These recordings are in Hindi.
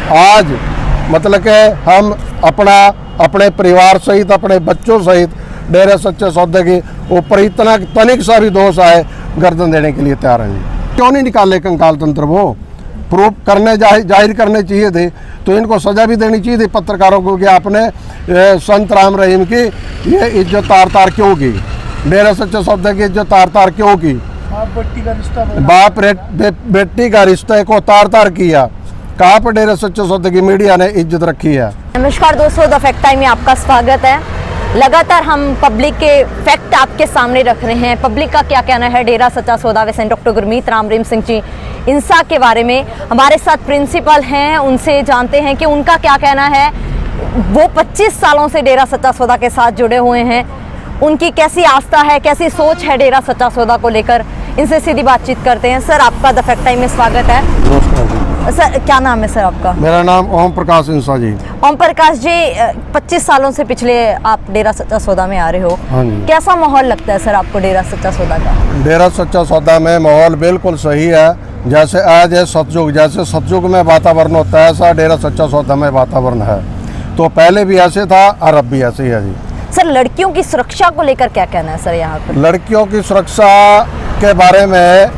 आज मतलब कि हम अपने परिवार सहित अपने बच्चों सहित डेरे सच्चे सौदे के ऊपर इतना तनिक सा भी दोष आए गर्दन देने के लिए तैयार हैं। क्यों नहीं निकाले कंकाल तंत्र? वो प्रूफ करने जाहिर करने चाहिए थे, तो इनको सजा भी देनी चाहिए थी पत्रकारों को कि आपने संत राम रहीम की ये इज्जत तार तार क्यों की, डेरे सच्चे सौदे की इज्जत तार तार क्यों की, बाप बेटी का रिश्ते को तार तार किया, कहाँ पर डेरे सच्चे सौदे की मीडिया ने इज्जत रखी है। नमस्कार दोस्तों, द फैक्ट टाइम में आपका स्वागत है। लगातार हम पब्लिक के फैक्ट आपके सामने रख रहे हैं। पब्लिक का क्या कहना है डेरा सच्चा सौदा व सेंट डॉक्टर गुरमीत राम रहीम सिंह जी इंसा के बारे में। हमारे साथ प्रिंसिपल हैं, उनसे जानते हैं कि उनका क्या कहना है। वो 25 सालों से डेरा सच्चा सौदा के साथ जुड़े हुए हैं, उनकी कैसी आस्था है, कैसी सोच है डेरा सच्चा सौदा को लेकर, इनसे सीधी बातचीत करते हैं। सर, आपका द फैक्ट टाइम में स्वागत है। सर, क्या नाम है सर आपका? मेरा नाम ओम प्रकाश इंसा जी। ओम प्रकाश जी, 25 सालों से पिछले आप डेरा सच्चा सौदा में आ रहे हो। हाँ जी। कैसा माहौल लगता है सर आपको डेरा सच्चा सौदा का? डेरा सच्चा सौदा में माहौल बिल्कुल सही है। जैसे आज है सतयुग, जैसे सतयुग में वातावरण होता है ऐसा डेरा सच्चा सौदा में वातावरण है। तो पहले भी ऐसे था और अब भी ऐसे ही है जी। सर, लड़कियों की सुरक्षा को लेकर क्या कहना है सर यहाँ पर? लड़कियों की सुरक्षा के बारे में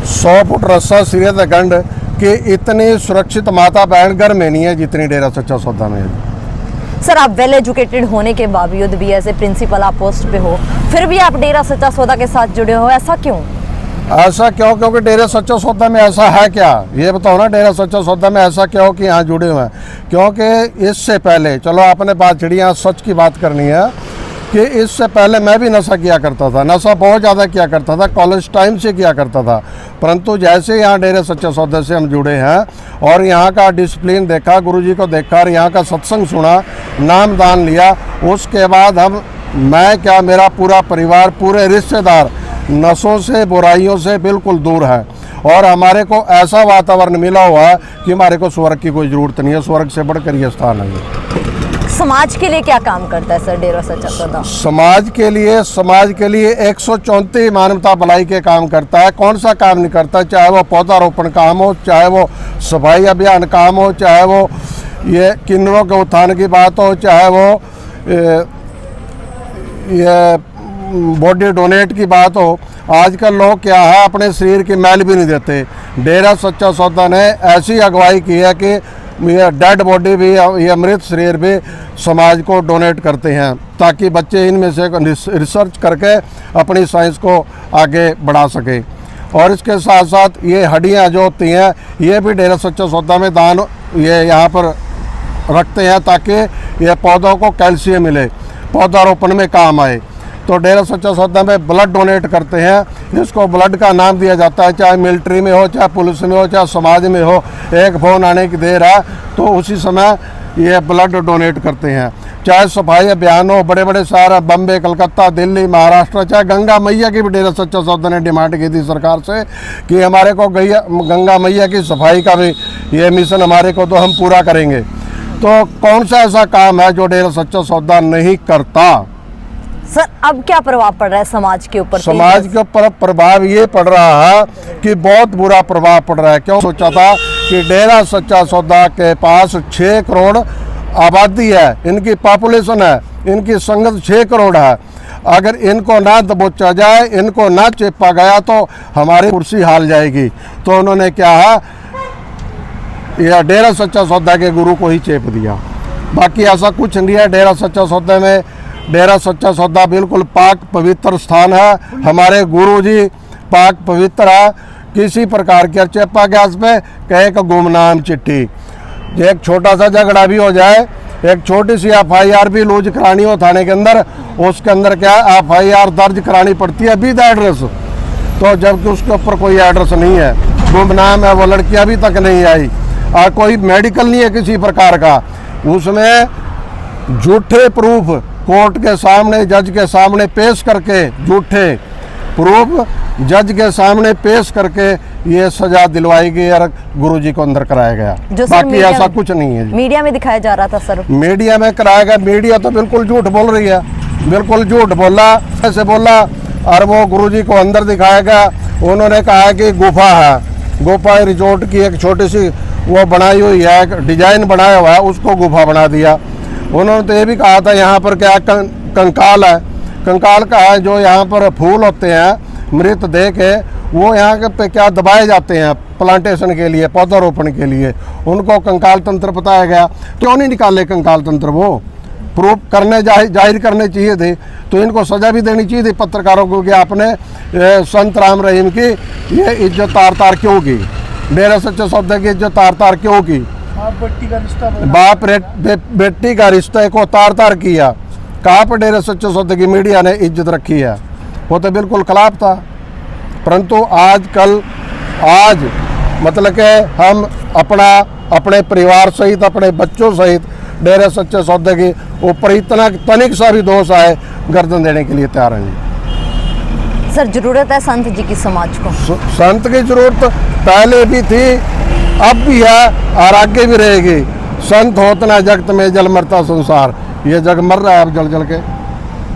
100 फुट रस्सा सिरे तक गंड कि इतनी सुरक्षित माता बहन घर में नहीं है जितनी डेरा सच्चा सौदा में है। सर, आप वेल एजुकेटेड होने के बावजूद भी ऐसे प्रिंसिपल आप पोस्ट पे हो, फिर भी आप डेरा सच्चा सौदा के साथ जुड़े हो, ऐसा क्यों? ऐसा क्यों? क्योंकि डेरा सच्चा सौदा में ऐसा है क्या, ये बताओ ना। डेरा सच्चा सौदा में ऐसा क्या हो कि यहाँ जुड़े हुए हैं? क्योंकि इससे पहले, चलो आपने बात छिड़ी, यहाँ सच की बात करनी है कि इससे पहले मैं भी नशा किया करता था, नशा बहुत ज़्यादा किया करता था, कॉलेज टाइम से किया करता था। परंतु जैसे यहाँ डेरे सच्चे सौदे से हम जुड़े हैं और यहाँ का डिसिप्लिन देखा, गुरुजी को देखा और यहाँ का सत्संग सुना, नाम दान लिया, उसके बाद मैं क्या, मेरा पूरा परिवार, पूरे रिश्तेदार नशों से, बुराइयों से बिल्कुल दूर है। और हमारे को ऐसा वातावरण मिला हुआ है कि हमारे को स्वर्ग की कोई ज़रूरत नहीं है, स्वर्ग से बढ़कर ये स्थान है। समाज के लिए क्या काम करता है सर डेरा सच्चा सौदा? समाज के लिए 134 मानवता भलाई के काम करता है। कौन सा काम नहीं करता? चाहे वो पौधारोपण काम हो, चाहे वो सफाई अभियान काम हो, चाहे वो ये किन्नरों के उत्थान की बात हो, चाहे वो ये बॉडी डोनेट की बात हो। आजकल लोग क्या है, अपने शरीर की मैल भी नहीं देते। डेरा सच्चा सौदा ने ऐसी अगुवाई की है कि ये डेड बॉडी भी, ये मृत शरीर भी समाज को डोनेट करते हैं ताकि बच्चे इनमें से रिसर्च करके अपनी साइंस को आगे बढ़ा सके। और इसके साथ साथ ये हड्डियाँ जो होती हैं ये भी डेरा सच्चा सौदा में दान ये यहाँ पर रखते हैं ताकि ये पौधों को कैल्शियम मिले, पौधारोपण में काम आए। तो डेरा सच्चा सौदा में ब्लड डोनेट करते हैं, इसको ब्लड का नाम दिया जाता है। चाहे मिलिट्री में हो, चाहे पुलिस में हो, चाहे समाज में हो, एक फोन आने की देर है तो उसी समय ये ब्लड डोनेट करते हैं। चाहे सफाई अभियान हो, बड़े बड़े शहर बम्बे, कलकत्ता, दिल्ली, महाराष्ट्र, चाहे गंगा मैया की भी डेरा सच्चा सौदा ने डिमांड की थी सरकार से कि हमारे को गंगा मैया की सफाई का भी ये मिशन हमारे को तो हम पूरा करेंगे। तो कौन सा ऐसा काम है जो डेरा सच्चा सौदा नहीं करता? सर, अब क्या प्रभाव पड़ रहा है समाज के ऊपर? समाज के ऊपर प्रभाव ये पड़ रहा है कि बहुत बुरा प्रभाव पड़ रहा है। क्यों? सोचा था कि डेरा सच्चा सौदा के पास 6 करोड़ आबादी है, इनकी पॉपुलेशन है, इनकी संगत 6 करोड़ है। अगर इनको ना दबोचा जाए, इनको ना चेपा गया तो हमारी कुर्सी हाल जाएगी। तो उन्होंने क्या है, यह डेरा सच्चा सौदा के गुरु को ही चेप दिया। बाकी ऐसा कुछ नहीं है डेरा सच्चा सौदे में। डेरा सच्चा सौदा बिल्कुल पाक पवित्र स्थान है। हमारे गुरु जी पाक पवित्र है। किसी प्रकार के चेपा गैस पे कहे का गुमनाम चिट्ठी, एक छोटा सा झगड़ा भी हो जाए, एक छोटी सी FIR भी लूज करानी हो थाने के अंदर, उसके अंदर क्या FIR दर्ज करानी पड़ती है विद एड्रेस। तो जबकि उसके ऊपर कोई एड्रेस नहीं है, गुमनाम है, वो लड़की अभी तक नहीं आई और कोई मेडिकल नहीं है किसी प्रकार का। उसमें झूठे प्रूफ कोर्ट के सामने, जज के सामने पेश करके, झूठे प्रूफ जज के सामने पेश करके ये सजा दिलवाई गई और गुरुजी को अंदर कराया गया। बाकी ऐसा कुछ नहीं है। मीडिया में दिखाया जा रहा था सर, मीडिया में कराया गया। मीडिया तो बिल्कुल झूठ बोल रही है, बिल्कुल झूठ बोला, ऐसे बोला और वो गुरुजी को अंदर दिखाया गया उन्होंने कहा कि गुफा है, गुफा रिजोर्ट की एक छोटी सी वो बनाई हुई है, एक डिजाइन बनाया हुआ है, उसको गुफा बना दिया। उन्होंने तो ये भी कहा था यहाँ पर क्या कंकाल है, कंकाल का है जो यहाँ पर फूल होते हैं मृत देह के, वो यहाँ के पे क्या दबाए जाते हैं प्लांटेशन के लिए, पौधारोपण के लिए, उनको कंकाल तंत्र बताया गया। क्यों नहीं निकाले कंकाल तंत्र? वो प्रूफ करने जाहिर करने चाहिए थे, तो इनको सजा भी देनी चाहिए थी पत्रकारों को कि आपने संत राम रहीम की ये इज्जत तार तार क्यों की, डेरा सच्चे सौदे की इज्जत तार तार क्यों की, बाप बेटी का रिश्ते को तार तार किया। कहाँ पर डेरा सच्चे सौदे की मीडिया ने इज्जत रखी है? वो तो बिल्कुल खिलाफ था। परंतु आज मतलब कि हम अपने परिवार सहित, अपने बच्चों सहित डेरे सच्चे सौदे के ऊपर इतना तनिक सा भी दोष आए, गर्दन देने के लिए तैयार हैं। सर, जरूरत है संत जी की समाज को? संत की जरूरत पहले भी थी, अब भी है और आगे भी रहेगी। संत होत ना जगत में जल मरता संसार, ये जग मर रहा है अब जल के।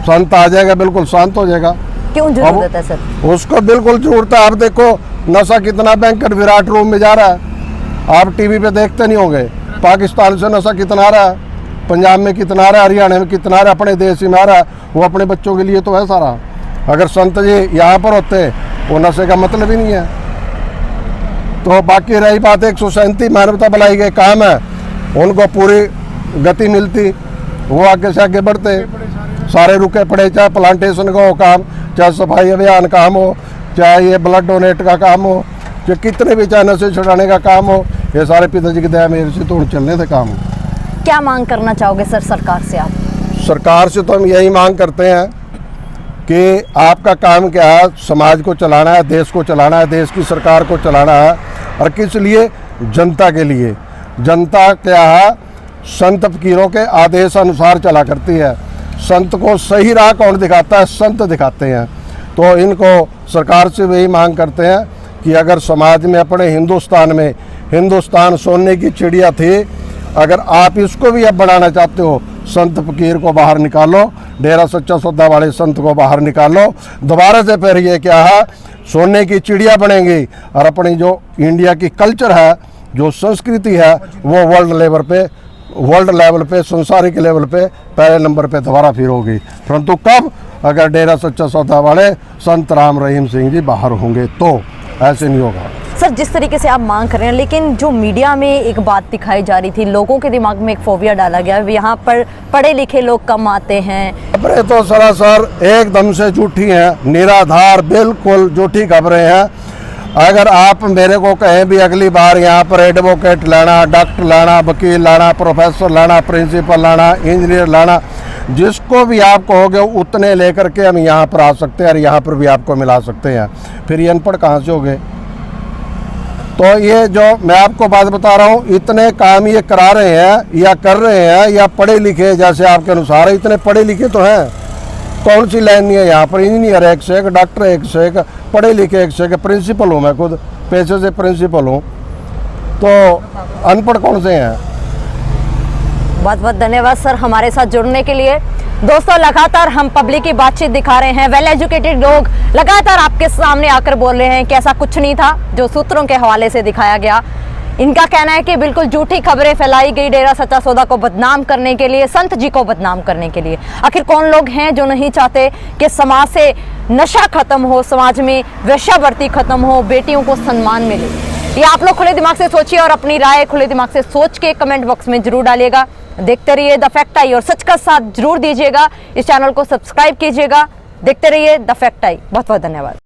संत आ जाएगा, बिल्कुल शांत हो जाएगा। क्यों जरूरत है सर? उसको बिल्कुल जरूरत है। आप देखो नशा कितना भयंकर विराट रूप में जा रहा है, आप टीवी पे देखते नहीं होंगे। पाकिस्तान से नशा कितना आ रहा है, पंजाब में कितना आ रहा है, हरियाणा में कितना आ रहा है, अपने देश में आ रहा है। वो अपने बच्चों के लिए तो है सारा। अगर संत जी यहाँ पर होते, वो नशे का मतलब ही नहीं है। तो बाकी रही बात 137 मानवता भलाई के काम है, उनको पूरी गति मिलती, वो आगे से आगे बढ़ते। सारे रुके पड़े, चाहे प्लांटेशन का हो काम, चाहे सफाई अभियान काम हो, चाहे ये ब्लड डोनेट का काम हो, चाहे कितने भी, चाहे नशे छुड़ाने का काम हो, ये सारे पिताजी की दया मेरे से तो चलने थे काम। क्या मांग करना चाहोगे सर सरकार से आप? सरकार से तो हम यही मांग करते हैं कि आपका काम क्या है, समाज को चलाना है, देश को चलाना है, देश की सरकार को चलाना है। और किस लिए? जनता के लिए। जनता क्या है, संत फकीरों के आदेश अनुसार चला करती है। संत को सही राह कौन दिखाता है? संत दिखाते हैं। तो इनको सरकार से वही मांग करते हैं कि अगर समाज में, अपने हिंदुस्तान में, हिंदुस्तान सोने की चिड़िया थी, अगर आप इसको भी अब बनाना चाहते हो, संत फकीर को बाहर निकालो, डेरा सच्चा सौदा वाले संत को बाहर निकालो। दोबारा से फिर ये क्या है, सोने की चिड़िया बनेंगी और अपनी जो इंडिया की कल्चर है, जो संस्कृति है, वो वर्ल्ड लेवल पे, संसारिक लेवल पे पहले नंबर पे दोबारा फिर होगी। परंतु कब? अगर डेरा सच्चा सौदा वाले संत राम रहीम सिंह जी बाहर होंगे तो, ऐसे नहीं होगा। सर, जिस तरीके से आप मांग कर रहे हैं, लेकिन जो मीडिया में एक बात दिखाई जा रही थी, लोगों के दिमाग में एक फोबिया डाला गया, यहाँ पर पढ़े लिखे लोग कम आते हैं। खबरें तो सरासर एकदम से झूठी हैं, निराधार, बिल्कुल झूठी खबरें हैं। अगर आप मेरे को कहें भी अगली बार यहाँ पर एडवोकेट लाना, डॉक्टर लाना, वकील लाना, प्रोफेसर लाना, प्रिंसिपल लाना, इंजीनियर लाना, जिसको भी आप कहोगे उतने लेकर के हम यहाँ पर आ सकते हैं और यहाँ पर भी आपको मिला सकते हैं। फिर ये अनपढ़ कहाँ से हो गए? तो ये जो मैं आपको बात बता रहा हूँ, इतने काम ये करा रहे हैं या कर रहे हैं, या पढ़े लिखे जैसे आपके अनुसार है, इतने पढ़े लिखे तो हैं। कौन सी लाइन नहीं है यहाँ पर? इंजीनियर एक से एक, डॉक्टर एक से एक, पढ़े लिखे एक से एक, प्रिंसिपल हूँ मैं खुद, पेशे से प्रिंसिपल हूँ। तो अनपढ़ कौन से हैं? बहुत बहुत धन्यवाद सर हमारे साथ जुड़ने के लिए। दोस्तों, लगातार हम पब्लिक की बातचीत दिखा रहे हैं, वेल एजुकेटेड लोग लगातार आपके सामने आकर बोल रहे हैं कि ऐसा कुछ नहीं था जो सूत्रों के हवाले से दिखाया गया। इनका कहना है कि बिल्कुल झूठी खबरें फैलाई गई डेरा सच्चा सौदा को बदनाम करने के लिए, संत जी को बदनाम करने के लिए। आखिर कौन लोग हैं जो नहीं चाहते कि समाज से नशा खत्म हो, समाज में वेश्यावृत्ति खत्म हो, बेटियों को सम्मान मिले? ये आप लोग खुले दिमाग से सोचिए और अपनी राय खुले दिमाग से सोच के कमेंट बॉक्स में जरूर डालिएगा। देखते रहिए द फैक्ट आई और सच का साथ जरूर दीजिएगा। इस चैनल को सब्सक्राइब कीजिएगा। देखते रहिए द फैक्ट आई। बहुत बहुत धन्यवाद।